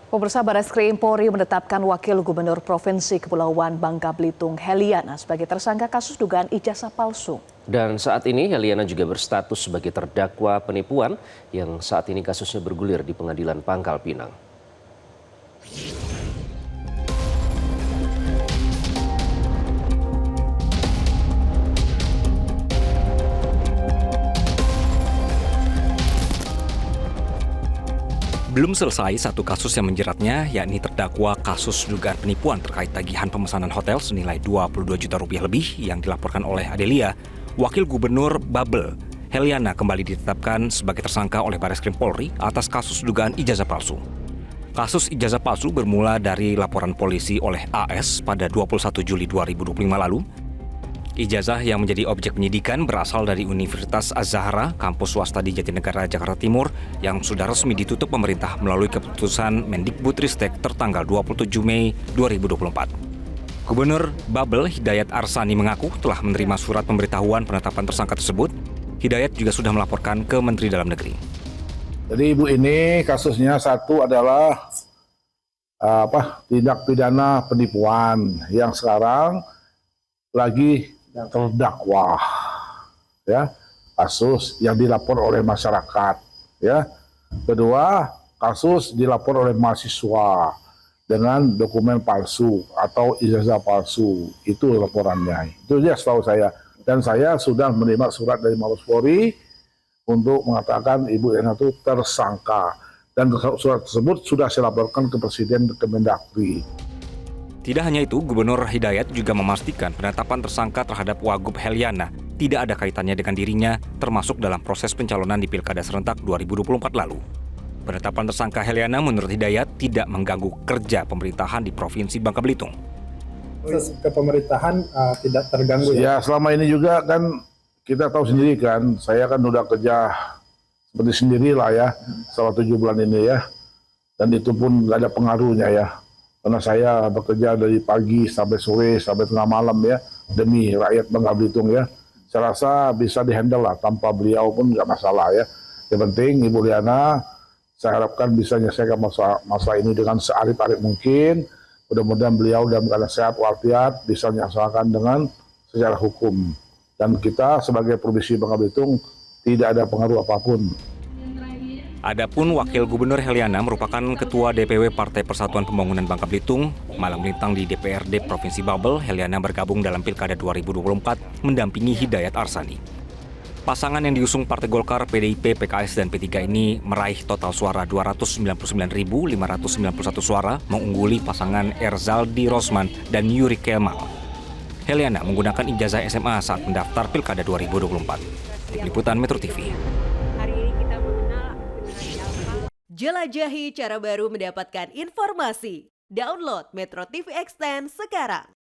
Pemirsa, Barreskrim Polri menetapkan Wakil Gubernur Provinsi Kepulauan Bangka Belitung Heliana sebagai tersangka kasus dugaan ijazah palsu. Dan saat ini Heliana juga berstatus sebagai terdakwa penipuan yang saat ini kasusnya bergulir di Pengadilan Pangkal Pinang. Belum selesai satu kasus yang menjeratnya, yakni terdakwa kasus dugaan penipuan terkait tagihan pemesanan hotel senilai 22 juta rupiah lebih yang dilaporkan oleh Adelia. Wakil Gubernur Babel, Heliana kembali ditetapkan sebagai tersangka oleh Barreskrim Polri atas kasus dugaan ijazah palsu. Kasus ijazah palsu bermula dari laporan polisi oleh AS pada 21 Juli 2025 lalu. Ijazah yang menjadi objek penyidikan berasal dari Universitas Az-Zahra, kampus swasta di Jatinegara, Jakarta Timur, yang sudah resmi ditutup pemerintah melalui keputusan Mendikbudristek tertanggal 27 Mei 2024. Gubernur Babel Hidayat Arsani mengaku telah menerima surat pemberitahuan penetapan tersangka tersebut. Hidayat juga sudah melaporkan ke Menteri Dalam Negeri. Jadi ibu ini kasusnya satu adalah tindak pidana penipuan yang sekarang lagi terdakwa, ya, kasus yang dilapor oleh masyarakat, ya. Kedua, kasus dilapor oleh mahasiswa dengan dokumen palsu atau ijazah palsu. Itu laporannya. Itu dia setahu saya. Dan saya sudah menerima surat dari Mabes Polri untuk mengatakan Ibu Heliana itu tersangka. Dan surat tersebut sudah saya laporkan ke Presiden Kemendagri. Tidak hanya itu, Gubernur Hidayat juga memastikan penetapan tersangka terhadap Wagub Heliana tidak ada kaitannya dengan dirinya, termasuk dalam proses pencalonan di Pilkada Serentak 2024 lalu. Penetapan tersangka Heliana menurut Hidayat tidak mengganggu kerja pemerintahan di Provinsi Bangka Belitung. Proses kepemerintahan tidak terganggu ya? Ya, selama ini juga kan kita tahu sendiri kan, saya kan udah kerja seperti sendirilah ya, selama 7 bulan ini ya. Dan itu pun nggak ada pengaruhnya ya. Karena saya bekerja dari pagi sampai sore, sampai tengah malam ya, demi rakyat Bangka Belitung ya. Saya rasa bisa dihandle lah, tanpa beliau pun nggak masalah ya. Yang penting Ibu Heliana, saya harapkan bisa menyelesaikan masalah ini dengan searif-arif mungkin. Mudah-mudahan beliau dalam keadaan sehat walafiat bisa menyelesaikan dengan secara hukum. Dan kita sebagai Provinsi Bangka Belitung tidak ada pengaruh apapun. Adapun Wakil Gubernur Heliana merupakan Ketua DPW Partai Persatuan Pembangunan Bangka Belitung. Malang melintang di DPRD Provinsi Babel, Heliana bergabung dalam Pilkada 2024 mendampingi Hidayat Arsani. Pasangan yang diusung Partai Golkar, PDIP, PKS, dan P3 ini meraih total suara 299.591 suara, mengungguli pasangan Erzaldi Rosman dan Yuri Kemal. Heliana menggunakan ijazah SMA saat mendaftar Pilkada 2024. Tim Liputan Metro TV. Jelajahi cara baru mendapatkan informasi. Download Metro TV Extend sekarang.